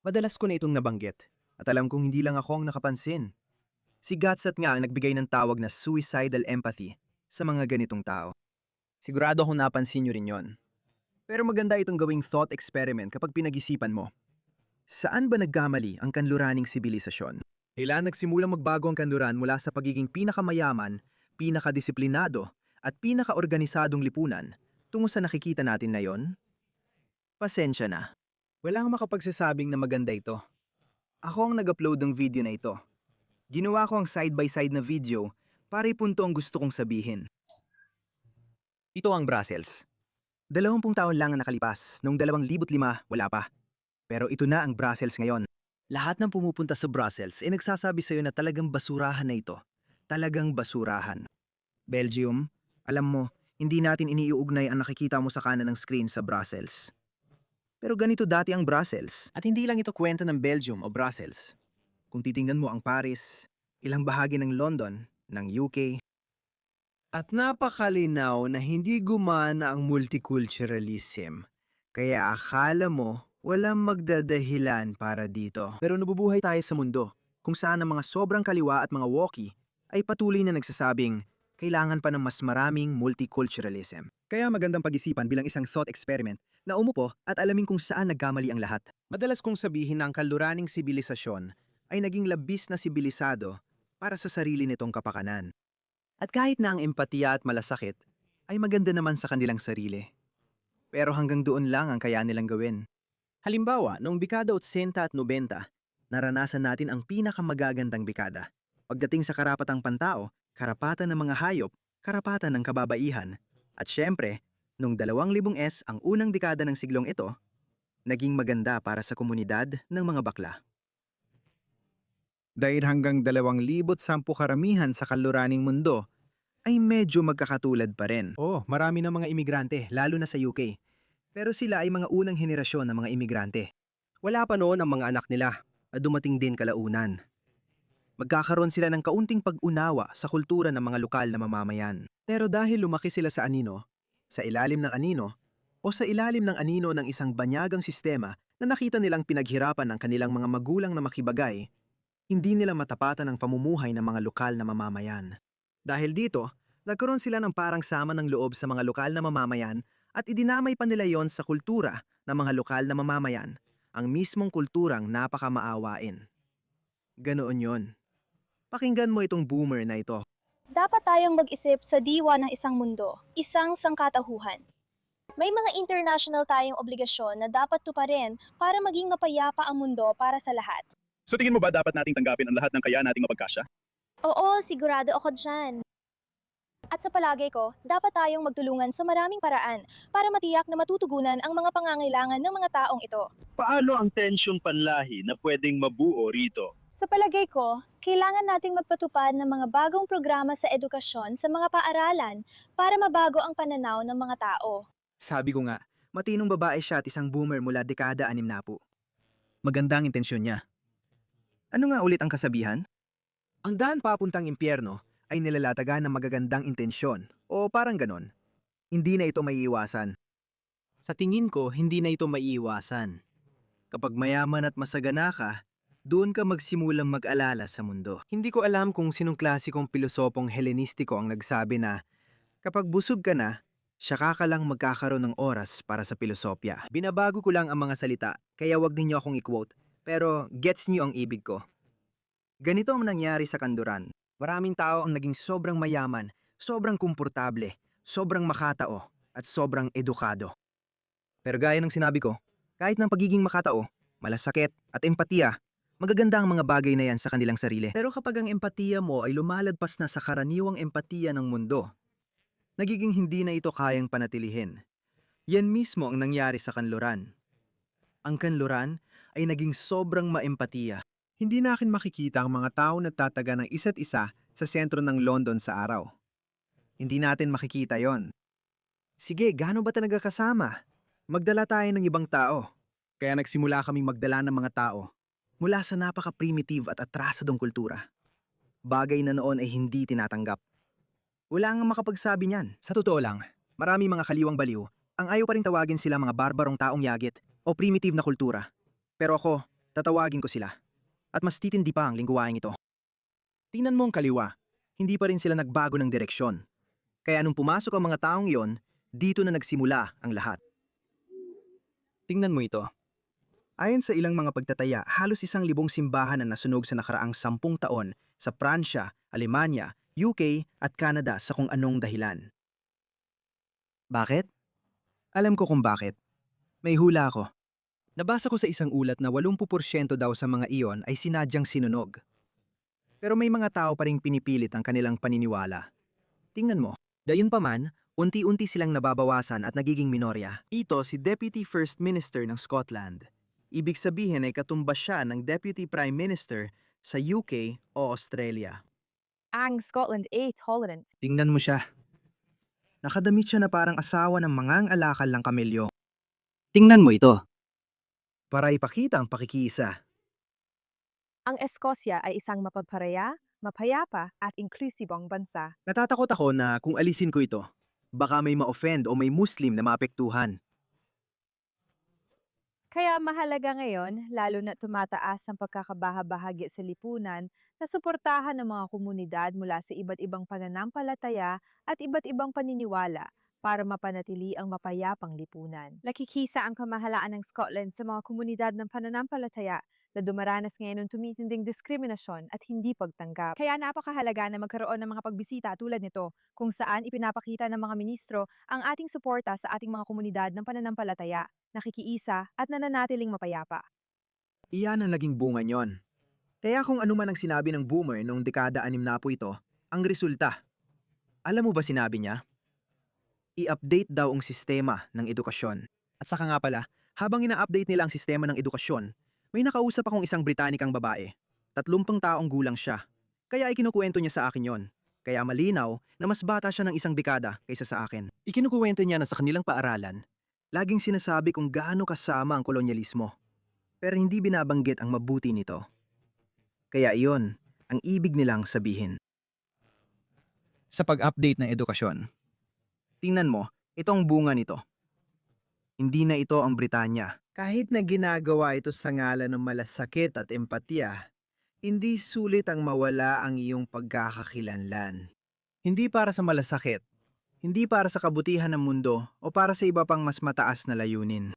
Madalas ko na itong nabanggit. At alam kong hindi lang ako ang nakapansin. Si Gatsat nga ang nagbigay ng tawag na suicidal empathy sa mga ganitong tao. Sigurado akong napansin niyo rin yon. Pero maganda itong gawing thought experiment kapag pinag-isipan mo. Saan ba nagkamali ang kanluraning sibilisasyon? Kailan nagsimulang magbago ang kanluran mula sa pagiging pinakamayaman, pinakadisiplinado, at pinakaorganisadong lipunan tungo sa nakikita natin na yon? Pasensya na. Wala kang makapagsasabing na maganda ito. Ako ang nag-upload ng video na ito. Ginawa ko ang side-by-side na video para ipunto ang gusto kong sabihin. Ito ang Brussels. 20 taon lang ang nakalipas, noong 2005 wala pa. Pero ito na ang Brussels ngayon. Lahat ng pumupunta sa Brussels ay nagsasabi sa'yo na talagang basurahan na ito. Talagang basurahan. Belgium, alam mo, hindi natin iniuugnay ang nakikita mo sa kanan ng screen sa Brussels. Pero ganito dati ang Brussels. At hindi lang ito kwento ng Belgium o Brussels. Kung titingnan mo ang Paris, ilang bahagi ng London, ng UK. At napakalinaw na hindi gumana ang multiculturalism. Kaya akala mo walang magdadahilan para dito. Pero nabubuhay tayo sa mundo kung saan ang mga sobrang kaliwa at mga woke ay patuloy na nagsasabing kailangan pa ng mas maraming multiculturalism. Kaya magandang pag-isipan bilang isang thought experiment na umupo at alamin kung saan nagkamali ang lahat. Madalas kong sabihin na ang kaluraning sibilisasyon ay naging labis na sibilisado para sa sarili nitong kapakanan. At kahit na ang empatiya at malasakit ay maganda naman sa kanilang sarili. Pero hanggang doon lang ang kaya nilang gawin. Halimbawa, noong dekada 80 at 90, naranasan natin ang pinakamagagandang dekada. Pagdating sa karapatang pantao, karapatan ng mga hayop, karapatan ng kababaihan, at syempre, noong 2000s ang unang dekada ng siglong ito, naging maganda para sa komunidad ng mga bakla. Dahil hanggang 2010 karamihan sa kaluraning mundo ay medyo magkakatulad pa rin. Oh, marami ng mga imigrante, lalo na sa UK. Pero sila ay mga unang henerasyon ng mga imigrante. Wala pa noon ang mga anak nila at dumating din kalaunan. Magkakaroon sila ng kaunting pag-unawa sa kultura ng mga lokal na mamamayan. Pero dahil lumaki sila sa anino, sa ilalim ng anino, o sa ilalim ng anino ng isang banyagang sistema na nakita nilang pinaghirapan ng kanilang mga magulang na makibagay, hindi nila matapatan ang pamumuhay ng mga lokal na mamamayan. Dahil dito, nagkaroon sila ng parang sama ng loob sa mga lokal na mamamayan at idinamay pa nila yon sa kultura ng mga lokal na mamamayan, ang mismong kulturang napakamaawain. Ganoon yon. Pakinggan mo itong boomer na ito. Dapat tayong mag-isip sa diwa ng isang mundo, isang sangkatauhan. May mga international tayong obligasyon na dapat tuparin para maging mapayapa ang mundo para sa lahat. So tingin mo ba dapat nating tanggapin ang lahat ng kaya nating mapagkasya? Oo, sigurado ako dyan. At sa palagay ko, dapat tayong magtulungan sa maraming paraan para matiyak na matutugunan ang mga pangangailangan ng mga taong ito. Paano ang tensyong panlahi na pwedeng mabuo rito? Sa palagay ko, kailangan nating magpatupad ng mga bagong programa sa edukasyon sa mga paaralan para mabago ang pananaw ng mga tao. Sabi ko nga, matinong babae siya at isang boomer mula dekada 60. Magandang intensyon niya. Ano nga ulit ang kasabihan? Ang daan papuntang impyerno ay nilalatagan ng magagandang intensyon o parang ganon. Hindi na ito maiiwasan. Sa tingin ko, hindi na ito maiiwasan. Kapag mayaman at masagana ka, doon ka magsimulang mag-alala sa mundo. Hindi ko alam kung sinong klasikong pilosopong Helenistiko ang nagsabi na kapag busog ka na, saka ka lang magkakaroon ng oras para sa pilosopya. Binabago ko lang ang mga salita, kaya wag ninyo akong i-quote, pero gets niyo ang ibig ko. Ganito ang nangyari sa kanluran. Maraming tao ang naging sobrang mayaman, sobrang komportable, sobrang makatao, at sobrang edukado. Pero gaya ng sinabi ko, kahit ng pagiging makatao, malasakit, at empatiya, magaganda ang mga bagay na yan sa kanilang sarili. Pero kapag ang empatiya mo ay lumalagpas na sa karaniwang empatiya ng mundo, nagiging hindi na ito kayang panatilihin. Yan mismo ang nangyari sa kanluran. Ang kanluran ay naging sobrang maempatiya. Hindi natin makikita ang mga tao nagtataga ng isa't isa sa sentro ng London sa araw. Hindi natin makikita yon. Sige, gaano ba talaga kasama? Magdala tayo ng ibang tao. Kaya nagsimula kaming magdala ng mga tao mula sa napaka-primitive at atrasadong kultura. Bagay na noon ay hindi tinatanggap. Wala nga makapagsabi niyan. Sa totoo lang, marami mga kaliwang baliw ang ayaw pa rin tawagin sila mga barbarong taong yagit o primitive na kultura. Pero ako, Tatawagin ko sila. At mas titindi pa ang lingguwaing ito. Tingnan mo ang kaliwa. Hindi pa rin sila nagbago ng direksyon. Kaya nung pumasok ang mga taong iyon, dito na nagsimula ang lahat. Tingnan mo ito. Ayon sa ilang mga pagtataya, halos 1,000 simbahan ang nasunog sa nakaraang 10 taon sa Pransya, Alemanya, UK at Canada sa kung anong dahilan. Bakit? Alam ko kung bakit. May hula ako. Nabasa ko sa isang ulat na 80% daw sa mga iyon ay sinadyang sinunog. Pero may mga tao pa ring pinipilit ang kanilang paniniwala. Tingnan mo, gayunpaman, unti-unti silang nababawasan at nagiging minorya. Ito si Deputy First Minister ng Scotland. Ibig sabihin ay katumbas siya ng Deputy Prime Minister sa UK o Australia. Ang Scotland ay tolerant. Tingnan mo siya. Nakadamit siya na parang asawa ng mangang-alakal ng kamelyo. Tingnan mo ito. Para ipakita ang pakikiisa. Ang Escosya ay isang mapagparaya, mapayapa at inklusibong bansa. Natatakot ako na kung alisin ko ito, baka may ma-offend o may Muslim na maapektuhan. Kaya mahalaga ngayon, lalo na tumataas ang pagkakabahabahagi sa lipunan, na suportahan ng mga komunidad mula sa iba't ibang pananampalataya at iba't ibang paniniwala para mapanatili ang mapayapang lipunan. Nakikisa ang kamahalaan ng Scotland sa mga komunidad ng pananampalataya na dumaranas ngayon ng tumitinding diskriminasyon at hindi pagtanggap. Kaya napakahalaga na magkaroon ng mga pagbisita tulad nito, kung saan ipinapakita ng mga ministro ang ating suporta sa ating mga komunidad ng pananampalataya, nakikiisa at nananatiling mapayapa. Iyan ang naging bunga niyon. Kaya kung ano man ang sinabi ng boomer noong dekada 60 ito, ang resulta. Alam mo ba sinabi niya? I-update daw ang sistema ng edukasyon. At saka nga pala, habang ina-update nila ang sistema ng edukasyon, may nakausap akong isang Britanikang babae. 30 taong gulang siya. Kaya ikinukuwento niya sa akin yon. Kaya malinaw na mas bata siya ng 1 dekada kaysa sa akin. Ikinukuwento niya na sa kanilang paaralan, laging sinasabi kung gaano kasama ang kolonyalismo. Pero hindi binabanggit ang mabuti nito. Kaya iyon ang ibig nilang sabihin. Sa pag-update ng edukasyon, tingnan mo, itong bunga nito. Hindi na ito ang Britanya. Kahit na ginagawa ito sa ngalan ng malasakit at empatiya, hindi sulit ang mawala ang iyong pagkakakilanlan. Hindi para sa malasakit, hindi para sa kabutihan ng mundo o para sa iba pang mas mataas na layunin.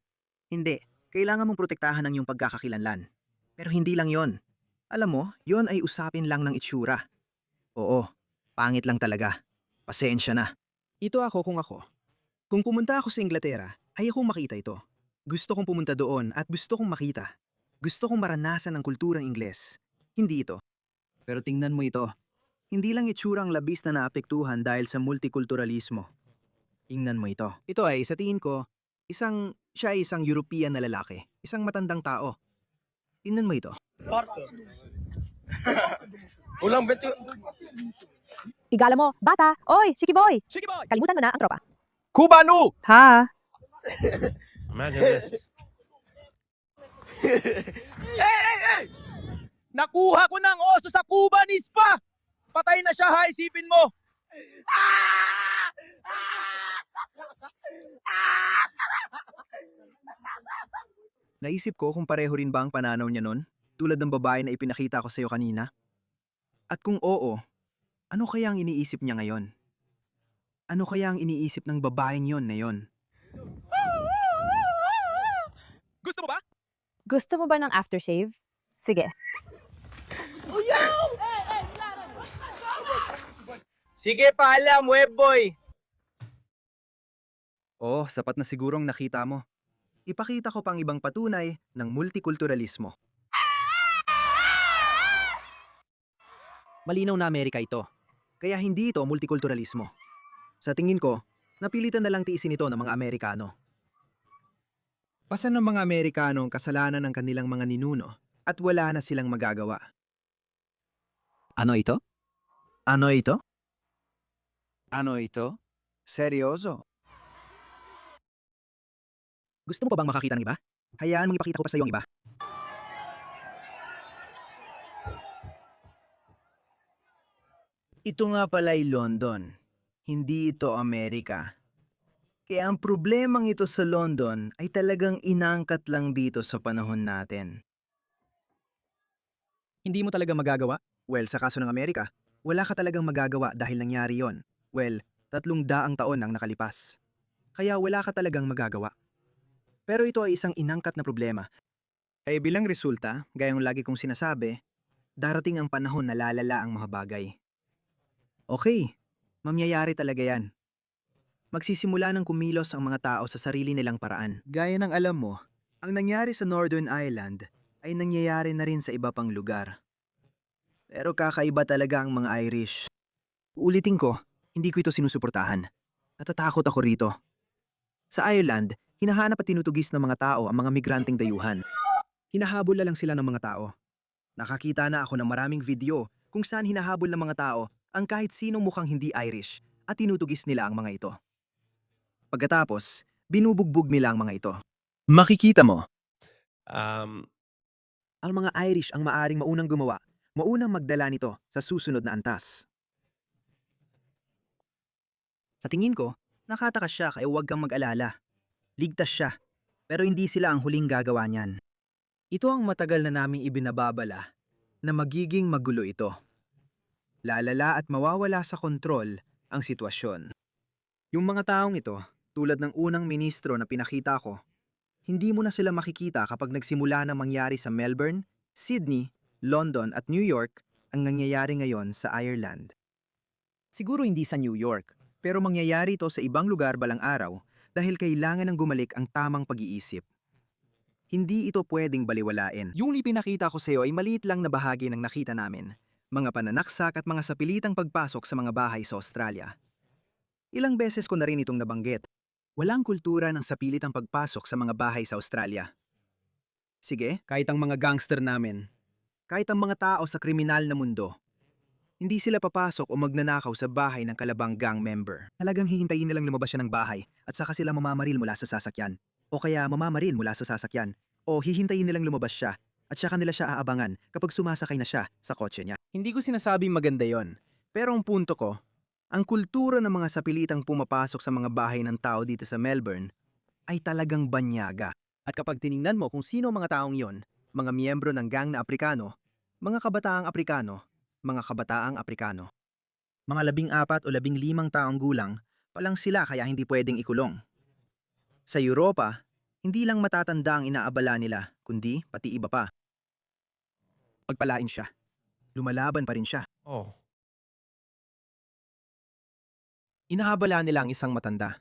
Hindi, kailangan mong protektahan ang iyong pagkakakilanlan. Pero hindi lang yon. Alam mo, yon ay usapin lang ng itsura. Oo, pangit lang talaga. Pasensya na. Ito ako kung ako. Kung pumunta ako sa Inglaterra, ay akong makita ito. Gusto kong pumunta doon at gusto kong makita. Gusto kong maranasan ang kulturang Ingles. Hindi ito. Pero tingnan mo ito. Hindi lang itsura ang labis na naapektuhan dahil sa multikulturalismo. Tingnan mo ito. Ito ay, sa tingin ko, siya ay isang European na lalaki. Isang matandang tao. Tingnan mo ito. Ulang beti. Igala mo, bata! Oy, Shiki Boy! Sige boy! Kalimutan mo na ang tropa. Cubano! Ha? Imagine this. Nakuha ko ng oso sa Cubanese pa! Patay na siya ha, isipin mo! Naisip ko kung pareho rin ba ang pananaw niya nun, tulad ng babae na ipinakita ko sa iyo kanina. At kung oo, ano kaya ang iniisip niya ngayon? Ano kaya ang iniisip ng babaeng yon na yon? Gusto mo ba? Gusto mo ba ng aftershave? Sige. Sige, paalam, webboy. Oh, sapat na sigurong nakita mo. Ipakita ko pang ibang patunay ng multikulturalismo. Malinaw na Amerika ito. Kaya hindi ito multikulturalismo. Sa tingin ko, napilitan na lang tiisin ito ng mga Amerikano. Pasan ng mga Amerikano ang kasalanan ng kanilang mga ninuno at wala na silang magagawa. Ano ito? Ano ito? Ano ito? Seryoso? Gusto mo pa bang makakita ng iba? Hayaan mong ipakita ko pa sa iyo ang iba. Ito nga pala'y London. Hindi ito Amerika. Kaya ang problemang ito sa London ay talagang inangkat lang dito sa panahon natin. Hindi mo talaga magagawa? Well, sa kaso ng Amerika, wala ka talagang magagawa dahil nangyari yon. Well, 300 taon ang nakalipas. Kaya wala ka talagang magagawa. Pero ito ay isang inangkat na problema. Ay bilang resulta, gayong lagi kong sinasabi, darating ang panahon na lalala ang mga bagay. Okay, mamyayari talaga yan. Magsisimula ng kumilos ang mga tao sa sarili nilang paraan. Gaya ng alam mo, ang nangyari sa Northern Ireland ay nangyayari na rin sa iba pang lugar. Pero kakaiba talaga ang mga Irish. Ulitin ko, hindi ko ito sinusuportahan. Natatakot ako rito. Sa Ireland, hinahanap at tinutugis ng mga tao ang mga migranteng dayuhan. Hinahabol na lang sila ng mga tao. Nakakita na ako ng maraming video kung saan hinahabol ng mga tao ang kahit sinong mukhang hindi Irish at tinutugis nila ang mga ito. Pagkatapos, binubugbog nila ang mga ito. Makikita mo, ang mga Irish ang maaring maunang gumawa, maunang magdala nito sa susunod na antas. Sa tingin ko, nakatakas siya kaya huwag kang mag-alala. Ligtas siya, pero hindi sila ang huling gagawa niyan. Ito ang matagal na naming ibinababala na magiging magulo ito. Lalala at mawawala sa kontrol ang sitwasyon. Yung mga taong ito, tulad ng unang ministro na pinakita ko, hindi mo na sila makikita kapag nagsimula na mangyari sa Melbourne, Sydney, London at New York ang nangyayari ngayon sa Ireland. Siguro hindi sa New York, pero mangyayari ito sa ibang lugar balang araw dahil kailangan ng gumalik ang tamang pag-iisip. Hindi ito pwedeng baliwalain. Yung ipinakita ko sa iyo ay maliit lang na bahagi ng nakita namin. Mga pananaksak at mga sapilitang pagpasok sa mga bahay sa Australia. Ilang beses ko na rin itong nabanggit. Walang kultura ng sapilitang pagpasok sa mga bahay sa Australia. Sige, kahit ang mga gangster namin, kahit ang mga tao sa kriminal na mundo, hindi sila papasok o magnanakaw sa bahay ng kalabang gang member. Talagang hihintayin nilang lumabas siya ng bahay at saka sila mamamaril mula sa sasakyan. O kaya mamamaril mula sa sasakyan. O hihintayin nilang lumabas siya at saka nila siya aabangan kapag sumasakay na siya sa kotse niya. Hindi ko sinasabing maganda yon. Pero ang punto ko, ang kultura ng mga sapilitang pumapasok sa mga bahay ng tao dito sa Melbourne ay talagang banyaga. At kapag tiningnan mo kung sino ang mga taong yon, mga miyembro ng gang na Aprikano, mga kabataang Aprikano, mga kabataang Aprikano. Mga 14 o 15 taong gulang palang sila kaya hindi pwedeng ikulong. Sa Europa, hindi lang matatanda ang inaabala nila, kundi pati iba pa. Pagpalain siya. Lumalaban pa rin siya. Oh. Inaabala nila ang isang matanda.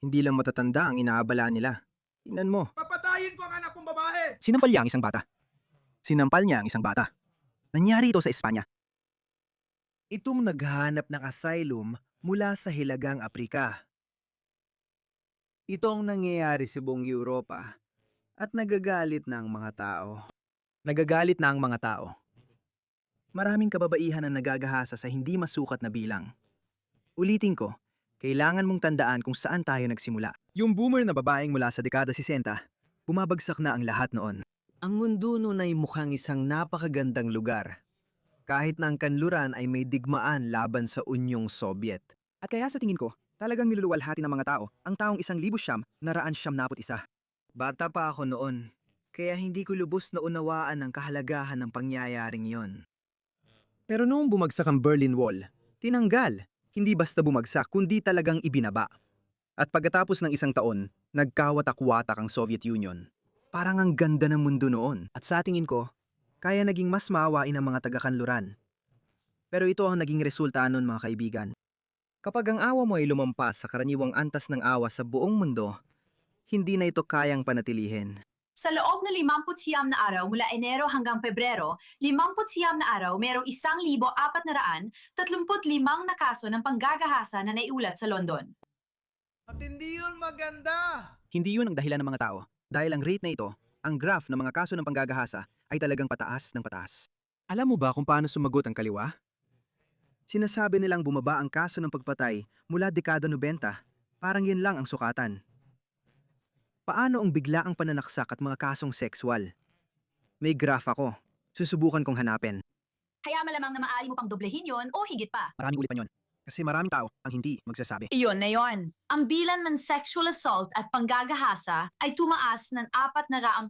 Hindi lang matatanda ang inaabala nila. Tingnan mo. Papatayin ko ang anak kong babae! Sinampal niya ang isang bata. Sinampal niya ang isang bata. Nangyari ito sa Espanya. Itong naghanap ng asylum mula sa Hilagang Aprika. Itong nangyayari sa buong Europa at nagagalit na ang mga tao. Nagagalit na ang mga tao. Maraming kababaihan ang nagagahasa sa hindi masukat na bilang. Ulitin ko, kailangan mong tandaan kung saan tayo nagsimula. Yung boomer na babaeng mula sa dekada 60, bumabagsak na ang lahat noon. Ang mundo noon ay mukhang isang napakagandang lugar. Kahit na ang kanluran ay may digmaan laban sa Unyong Soviet. At kaya sa tingin ko, talagang niluluwalhati ng mga tao ang taong 1,991. Bata pa ako noon, kaya hindi ko lubos na unawaan ang kahalagahan ng pangyayaring yon. Pero noong bumagsak ang Berlin Wall, tinanggal. Hindi basta bumagsak, kundi talagang ibinaba. At pagkatapos ng 1 taon, nagkawatak-watak ang Soviet Union. Parang ang ganda ng mundo noon. At sa tingin ko, kaya naging mas maawain ang mga taga-kanluran. Pero ito ang naging resulta nun mga kaibigan. Kapag ang awa mo ay lumampas sa karaniwang antas ng awa sa buong mundo, hindi na ito kayang panatilihin. Sa loob ng 59 na araw mula Enero hanggang Pebrero, 59 na araw merong 1,435 na kaso ng panggagahasa na naiulat sa London. At hindi yun maganda! Hindi yun ang dahilan ng mga tao. Dahil ang rate na ito, ang graph ng mga kaso ng panggagahasa ay talagang pataas ng pataas. Alam mo ba kung paano sumagot ang kaliwa? Sinasabi nilang bumaba ang kaso ng pagpatay mula dekada 90. Parang yun lang ang sukatan. Paano ang biglaang pananaksak at mga kasong sexual? May graph ako. Susubukan kong hanapin. Kaya malamang na maaari mo pang doblehin yon o higit pa. Maraming ulit pa yun. Kasi maraming tao ang hindi magsasabi. Iyon na yon. Ang bilan ng sexual assault at panggagahasa ay tumaas ng 400%.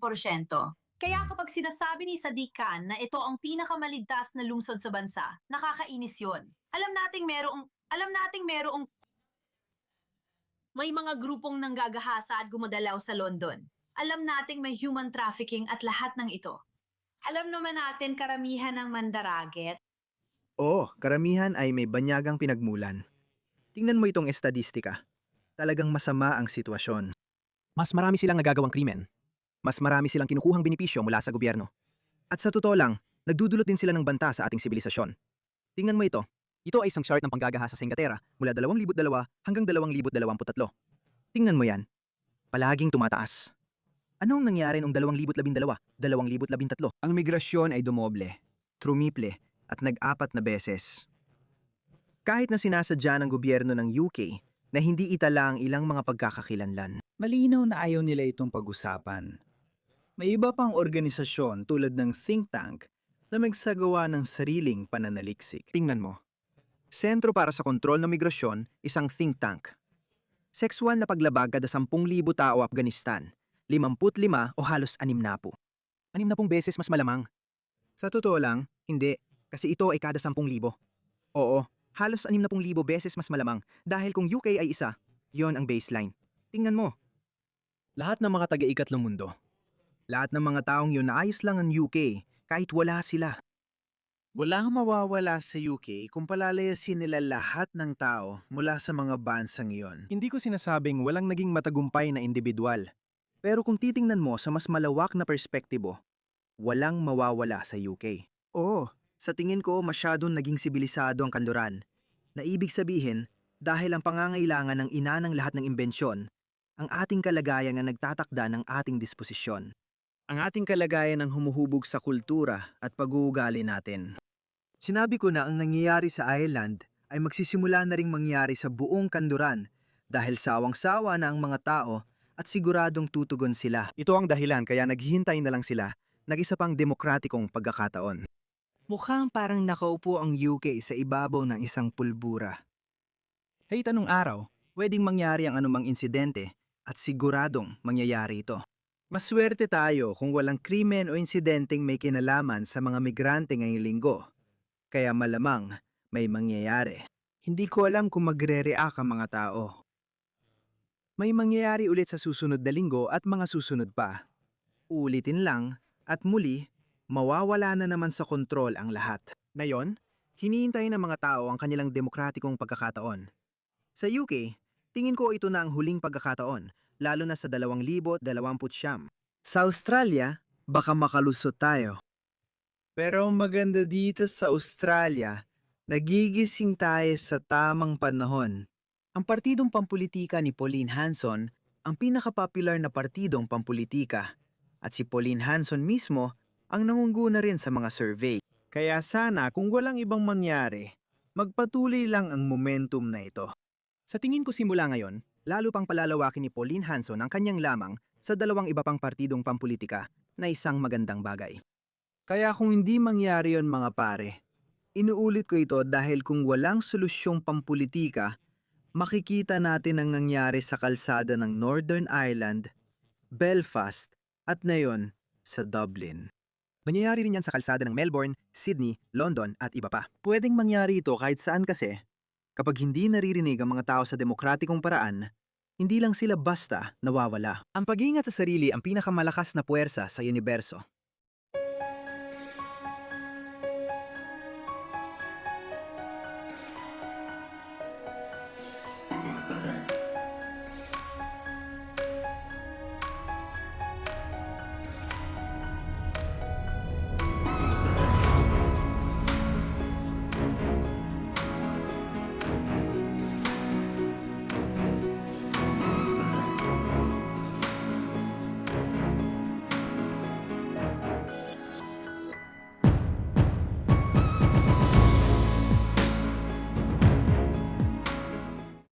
Kaya kapag sinasabi ni Sadiq Khan na ito ang pinakamaligtas na lungsod sa bansa, nakakainis yon. Alam nating merong may mga grupong nanggagahasa at gumadalaw sa London. Alam nating may human trafficking at lahat ng ito. Alam naman natin karamihan ng mandaraget. Oo, karamihan ay may banyagang pinagmulan. Tingnan mo itong estadistika. Talagang masama ang sitwasyon. Mas marami silang nagagawang krimen. Mas marami silang kinukuhang benepisyo mula sa gobyerno. At sa totoo lang, nagdudulot din sila ng banta sa ating sibilisasyon. Tingnan mo ito. Ito ay isang chart ng panggagahasa sa Inglaterra mula 2002 hanggang 2023. Tingnan mo yan. Palaging tumataas. Anong nangyari noong 2012, 2013? Ang migrasyon ay dumoble, trumiple, at nag-apat na beses. Kahit na sinasadya ng gobyerno ng UK na hindi itala ang ilang mga pagkakakilanlan. Malinaw na ayaw nila itong pag-usapan. May iba pang organisasyon tulad ng think tank na magsagawa ng sariling pananaliksik. Tingnan mo. Sentro para sa Kontrol ng Migrasyon, isang think tank. Sexual na paglabag kada 10,000 tao Afghanistan, 55 o halos 60. 60 beses mas malamang. Sa totoo lang, hindi, kasi ito ay kada 10,000. Oo, halos 60,000 beses mas malamang dahil kung UK ay isa, yon ang baseline. Tingnan mo. Lahat ng mga taga-ikatlong mundo. Lahat ng mga taong yun naayos lang ang UK kahit wala sila. Walang mawawala sa UK kung palalayasin nila lahat ng tao mula sa mga bansang iyon. Hindi ko sinasabing walang naging matagumpay na individual. Pero kung titingnan mo sa mas malawak na perspektibo, walang mawawala sa UK. Oo, sa tingin ko masyadong naging sibilisado ang kanluran. Na ibig sabihin, dahil ang pangangailangan ng ina ng lahat ng imbensyon, ang ating kalagayan ang nagtatakda ng ating disposisyon. Ang ating kalagayan ang humuhubog sa kultura at pag-uugali natin. Sinabi ko na ang nangyayari sa Ireland ay magsisimula na ring mangyari sa buong kanluran dahil sawang-sawa na ang mga tao at siguradong tutugon sila. Ito ang dahilan kaya naghihintay na lang sila ng isa pang demokratikong pagkakataon. Mukhang parang nakaupo ang UK sa ibabaw ng isang pulbura. Hey, tanong araw, pwedeng mangyari ang anumang insidente at siguradong mangyayari ito. Maswerte tayo kung walang krimen o insidenteng may kinalaman sa mga migrante ngayong linggo. Kaya malamang may mangyayari. Hindi ko alam kung magre-react ang mga tao. May mangyayari ulit sa susunod na linggo at mga susunod pa. Ulitin lang at muli, mawawala na naman sa kontrol ang lahat. Ngayon, hinihintay ng mga tao ang kanilang demokratikong pagkakataon. Sa UK, tingin ko ito na ang huling pagkakataon, lalo na sa 2029. Sa Australia, baka makalusot tayo. Pero maganda dito sa Australia, nagigising tayo sa tamang panahon. Ang partidong pampulitika ni Pauline Hanson ang pinaka-popular na partidong pampulitika at si Pauline Hanson mismo ang nangunguna rin sa mga survey. Kaya sana kung walang ibang mangyari, magpatuloy lang ang momentum na ito. Sa tingin ko simula ngayon, lalo pang palalawakin ni Pauline Hanson ang kanyang lamang sa 2 iba pang partidong pampulitika na isang magandang bagay. Kaya kung hindi mangyari yon mga pare, inuulit ko ito dahil kung walang solusyong pampulitika, makikita natin ang nangyari sa kalsada ng Northern Ireland, Belfast at ngayon sa Dublin. Nangyayari rin yan sa kalsada ng Melbourne, Sydney, London at iba pa. Pwedeng mangyari ito kahit saan kasi kapag hindi naririnig ang mga tao sa demokratikong paraan, hindi lang sila basta nawawala. Ang pag-iingat sa sarili ang pinakamalakas na puwersa sa universo.